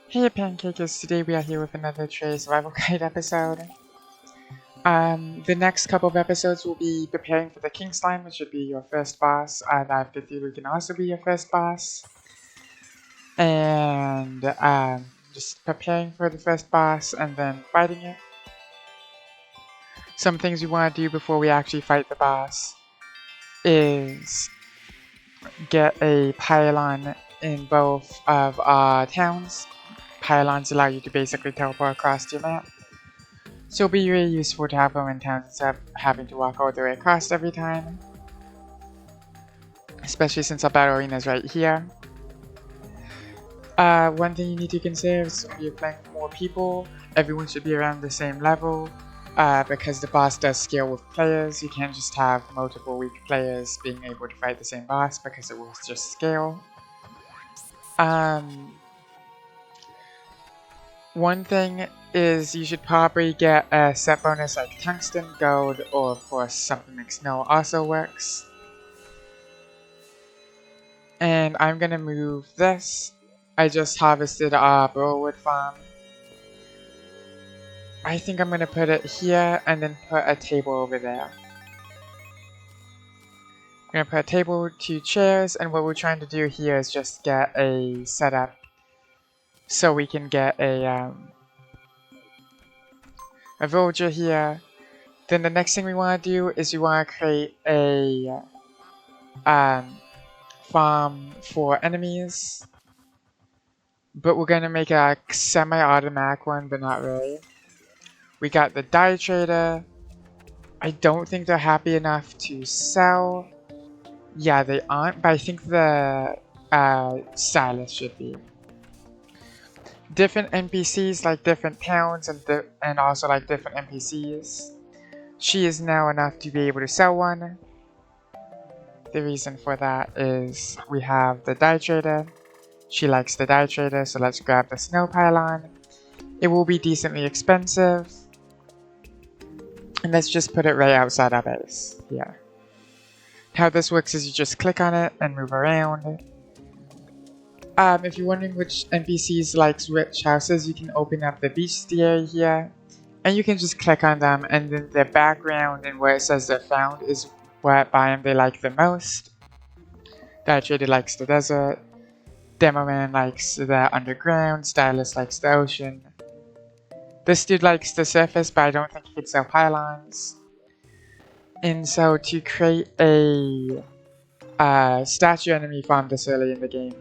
Hey Pancakers, today we are here with another Terraria Survival Guide episode. The next couple of episodes will be preparing for the King Slime, which should be your first boss. Dive Cthulhu can also be your first boss. And just preparing for the first boss and then fighting it. Some things we want to do before we actually fight the boss is get a pylon in both of our towns. Pylons allow you to basically teleport across your map. So it'll be really useful to have them in towns instead of having to walk all the way across every time. Especially since our battle arena is right here. One thing you need to consider is when you're playing with more people, everyone should be around the same level. Because the boss does scale with players, you can't just have multiple weak players being able to fight the same boss because it will just scale. One thing is you should probably get a set bonus like tungsten, gold, or of course something like snow also works. And I'm gonna move this. I just harvested our burlwood farm. I think I'm gonna put it here and then put a table over there. I'm gonna put a table, 2 chairs, and what we're trying to do here is just get a setup so we can get a villager here. Then the next thing we want to do is we want to create a farm for enemies. But we're going to make a semi-automatic one, but not really. We got the dye trader. I don't think they're happy enough to sell. Yeah, they aren't, but I think the stylist should be. Different NPCs like different towns and also like different NPCs. She is now enough to be able to sell one. The reason for that is we have the dye trader. She likes the dye trader, so let's grab the snow pylon. It will be decently expensive. And let's just put it right outside our base. Here. How this works is you just click on it and move around. If you're wondering which NPCs likes which houses, you can open up the bestiary here. And you can just click on them, and then their background and where it says they're found is what biome they like the most. Dye trader likes the desert. Demoman likes the underground. Stylist likes the ocean. This dude likes the surface, but I don't think he could sell pylons. And so to create a statue enemy farm this early in the game,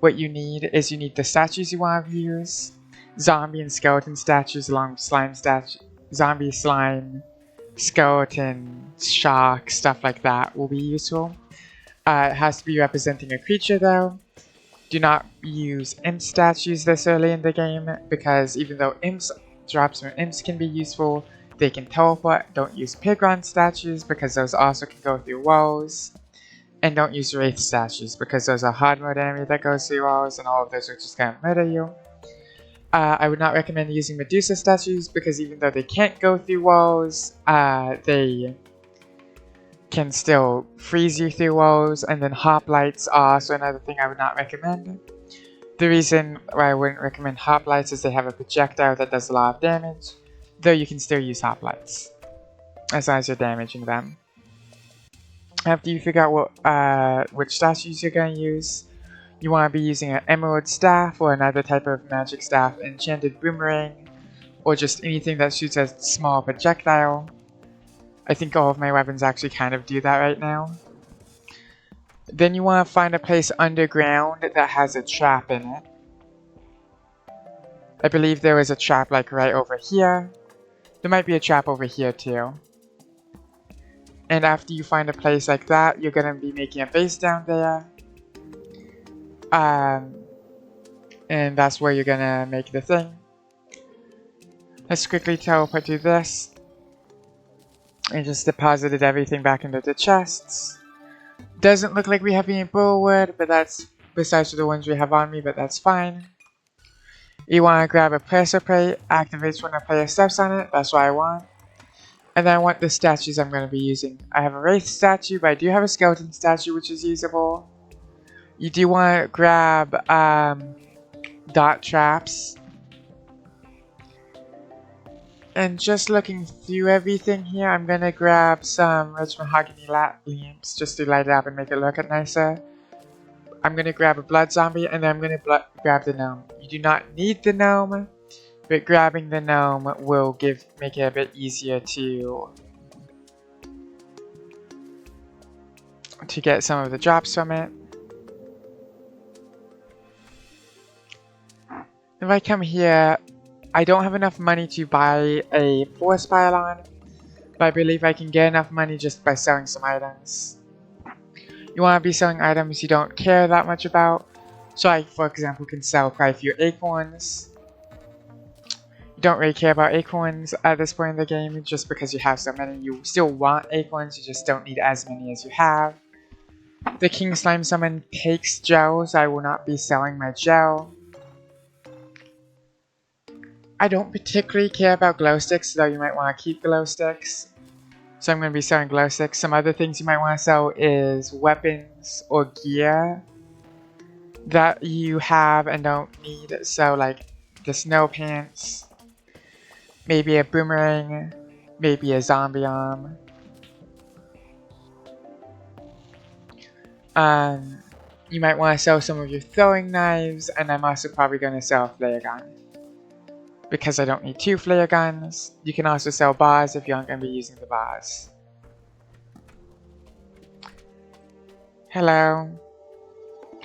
what you need is the statues you want to use. Zombie and skeleton statues along with slime zombie, slime, skeleton, shark, stuff like that will be useful. It has to be representing a creature though. Do not use imp statues this early in the game because even though drops from imps can be useful, they can teleport. Don't use pigron statues because those also can go through walls. And don't use wraith statues because those are hard mode enemy that goes through walls and all of those are just gonna murder you. I would not recommend using Medusa statues because even though they can't go through walls, they can still freeze you through walls, and then hoplites are also another thing I would not recommend. The reason why I wouldn't recommend hoplites is they have a projectile that does a lot of damage, though you can still use hoplites as long as you're damaging them. After you figure out which statues you're going to use, you want to be using an emerald staff or another type of magic staff, enchanted boomerang, or just anything that shoots a small projectile. I think all of my weapons actually kind of do that right now. Then you want to find a place underground that has a trap in it. I believe there is a trap like right over here. There might be a trap over here too. And after you find a place like that, you're going to be making a base down there. And that's where you're going to make the thing. Let's quickly teleport to this. And just deposited everything back into the chests. Doesn't look like we have any burlwood, but that's besides the ones we have on me, but that's fine. You want to grab a pressure plate, activates when a player steps on it, that's what I want. And then I want the statues I'm going to be using. I have a wraith statue, but I do have a skeleton statue which is usable. You do want to grab dot traps. And just looking through everything here, I'm gonna grab some rich mahogany lamps just to light it up and make it look nicer. I'm gonna grab a blood zombie and then I'm gonna grab the gnome. You do not need the gnome, but grabbing the gnome will make it a bit easier to get some of the drops from it. If I come here, I don't have enough money to buy a force pylon, but I believe I can get enough money just by selling some items. You want to be selling items you don't care that much about. So I, for example, can sell quite a few acorns. You don't really care about acorns at this point in the game just because you have so many. You still want acorns, you just don't need as many as you have. The King Slime Summon takes gels. I will not be selling my gel. I don't particularly care about glow sticks, though you might want to keep glow sticks. So I'm going to be selling glow sticks. Some other things you might want to sell is weapons or gear that you have and don't need. So like the snow pants, maybe a boomerang, maybe a zombie arm. You might want to sell some of your throwing knives, and I'm also probably going to sell a flare gun. Because I don't need 2 flare guns. You can also sell bars if you aren't going to be using the bars. Hello.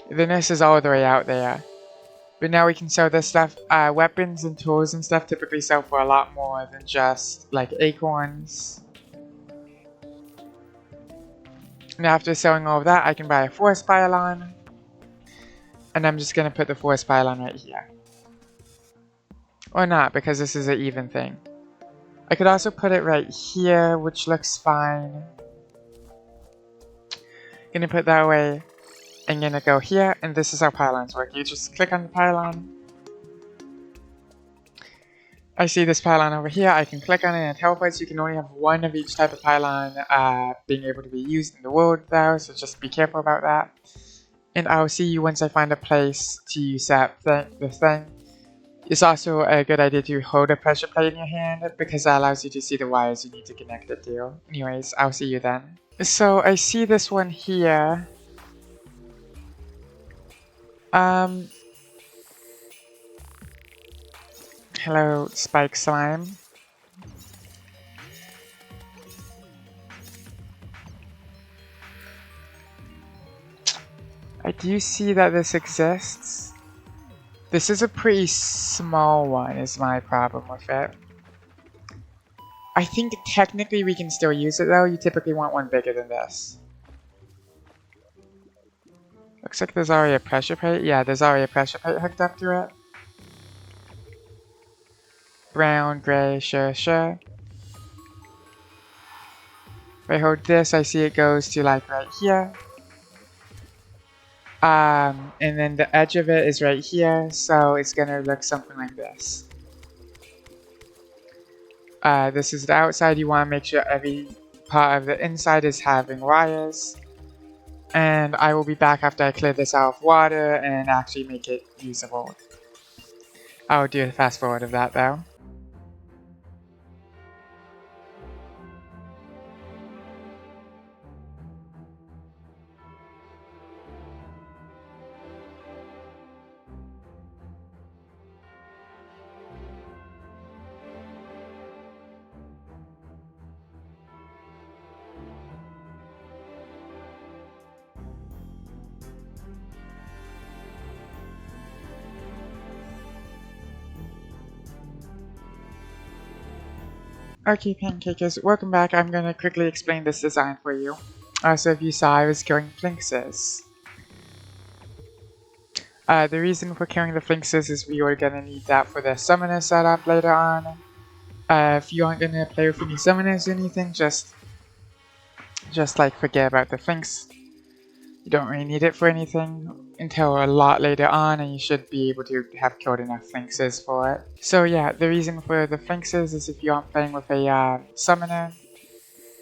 The nurse is all the way out there. But now we can sell this stuff. Weapons and tools and stuff typically sell for a lot more than just like acorns. And after selling all of that, I can buy a force pylon. And I'm just going to put the force pylon right here. Or not, because this is an even thing. I could also put it right here, which looks fine. Gonna put that away. I'm gonna go here, and this is how pylons work. You just click on the pylon. I see this pylon over here. I can click on it and it teleports. You can only have 1 of each type of pylon being able to be used in the world, though, so just be careful about that. And I'll see you once I find a place to set up the thing. It's also a good idea to hold a pressure plate in your hand because that allows you to see the wires you need to connect it to. Anyways, I'll see you then. So I see this one here. Hello, Spike Slime. I do see that this exists. This is a pretty small one, is my problem with it. I think technically we can still use it though. You typically want one bigger than this. Looks like there's already a pressure plate. Yeah, there's already a pressure plate hooked up to it. Brown, gray, sure. If I hold this, I see it goes to like right here. And then the edge of it is right here, so it's gonna look something like this. This is the outside. You want to make sure every part of the inside is having wires. And I will be back after I clear this out of water and actually make it usable. I'll do a fast forward of that though. Okay, Pancakers, welcome back. I'm gonna quickly explain this design for you. So if you saw, I was killing Flinxes. The reason for killing the Flinxes is we were gonna need that for the summoner setup later on. If you aren't gonna play with any summoners or anything, just like forget about the Flinx. You don't really need it for anything until a lot later on, and you should be able to have killed enough Flinxes for it. So yeah, the reason for the Flinxes is if you aren't playing with a summoner,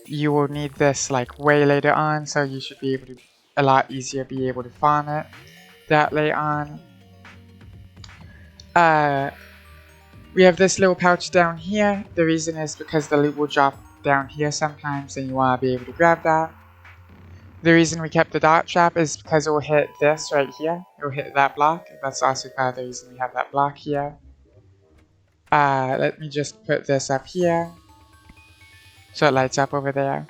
you will need this like way later on, so you should be able to a lot easier be able to farm it that late on. We have this little pouch down here. The reason is because the loot will drop down here sometimes and you want to be able to grab that. The reason we kept the dot trap is because it will hit this right here. It will hit that block. That's also part of the reason we have that block here. Let me just put this up here so it lights up over there.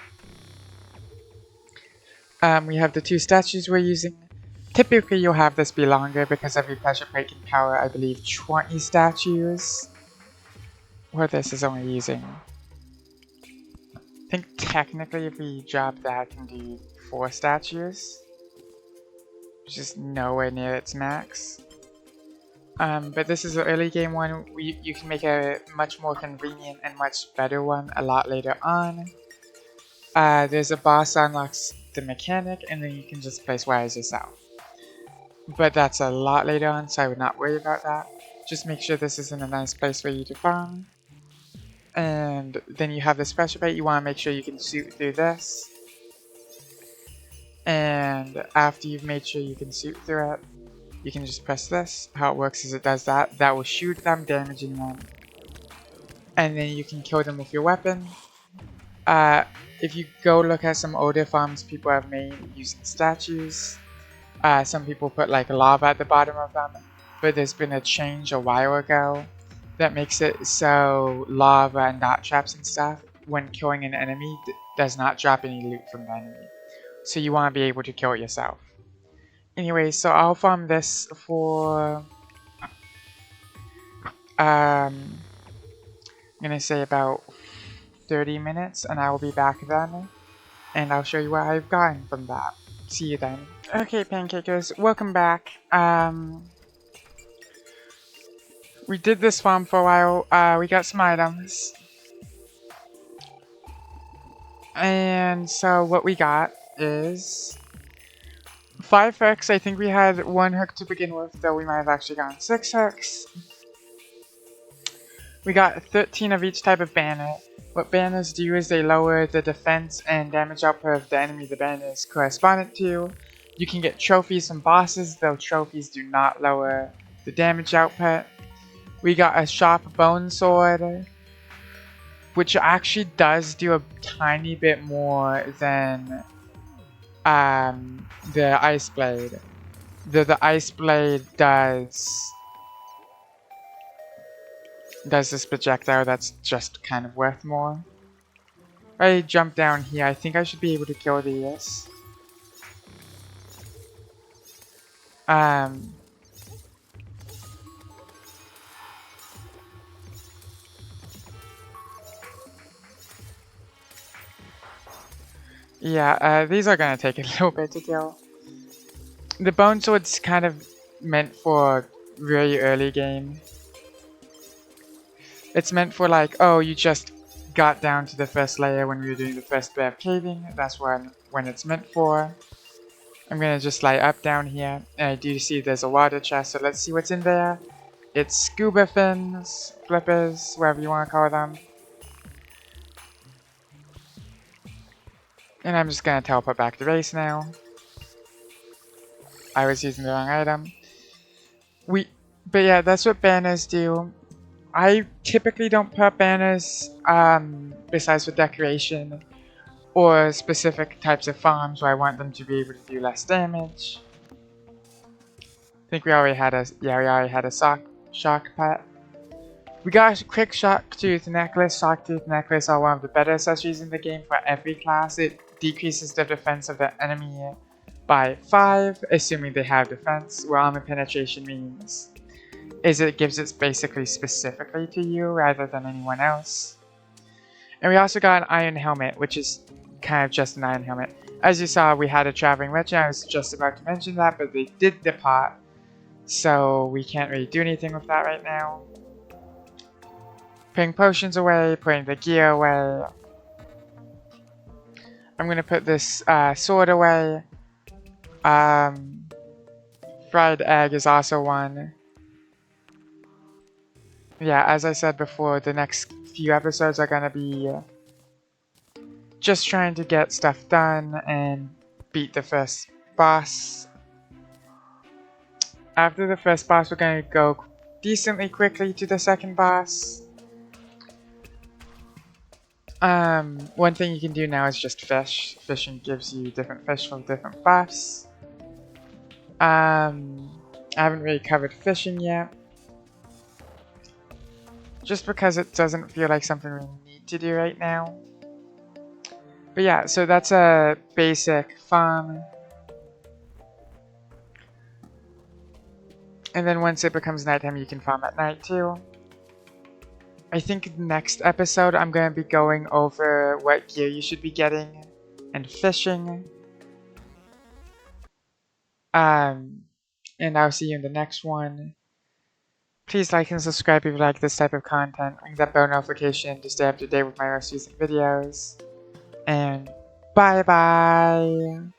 We have the 2 statues we're using. Typically you'll have this be longer because every pressure plate can power, I believe, 20 statues. Where this is only using... I think technically if we drop that, it can do 4 statues. Which is nowhere near its max. But this is an early game one. You can make a much more convenient and much better one a lot later on. There's a boss that unlocks the mechanic and then you can just place wires yourself. But that's a lot later on, so I would not worry about that. Just make sure this is in a nice place for you to farm. And then you have this pressure plate. You want to make sure you can shoot through this. And after you've made sure you can shoot through it, you can just press this. How it works is it does that. That will shoot them, damaging them. And then you can kill them with your weapon. If you go look at some older farms people have made using statues, some people put like lava at the bottom of them. But there's been a change a while ago that makes it so lava and dot traps and stuff, when killing an enemy, does not drop any loot from the enemy. So you want to be able to kill it yourself. Anyway, so I'll farm this for... I'm gonna say about 30 minutes, and I will be back then. And I'll show you what I've gotten from that. See you then. Okay, Pancakers, welcome back. We did this farm for a while. We got some items. And so what we got is 5 hooks. I think we had 1 hook to begin with, though we might have actually gotten 6 hooks. We got 13 of each type of banner. What banners do is they lower the defense and damage output of the enemy the banner is correspondent to. You can get trophies from bosses, though trophies do not lower the damage output. We got a sharp bone sword, which actually does do a tiny bit more than the ice blade. The ice blade does this projectile that's just kind of worth more. I jump down here. I think I should be able to kill these. Yeah, these are gonna take a little bit to kill. The bone sword's kind of meant for very early game. It's meant for like, oh, you just got down to the first layer when we were doing the first bit of caving. That's when it's meant for. I'm gonna just light up down here, and I do see there's a water chest, so let's see what's in there. It's scuba fins, flippers, whatever you want to call them. And I'm just gonna teleport back to base now. I was using the wrong item. But yeah, that's what banners do. I typically don't put banners, besides for decoration, or specific types of farms where I want them to be able to do less damage. I think we already had a shark pet. We got a quick shark tooth necklace. Shark tooth necklace are one of the better accessories in the game for every class. It decreases the defense of the enemy by 5, assuming they have defense, where armor penetration means is it gives it basically specifically to you rather than anyone else. And we also got an iron helmet, which is kind of just an iron helmet. As you saw, we had a traveling merchant. I was just about to mention that, but they did depart, so we can't really do anything with that right now. Putting potions away, putting the gear away. I'm gonna put this sword away. Fried egg is also one. Yeah, as I said before, the next few episodes are gonna be just trying to get stuff done and beat the first boss. After the first boss, we're gonna go decently quickly to the second boss. One thing you can do now is just fish. Fishing gives you different fish with different buffs. I haven't really covered fishing yet. Just because it doesn't feel like something we need to do right now. But yeah, so that's a basic farm. And then once it becomes nighttime, you can farm at night too. I think next episode I'm going to be going over what gear you should be getting and fishing. And I'll see you in the next one. Please like and subscribe if you like this type of content. Ring that bell notification to stay up to date with my most recent videos. And bye bye!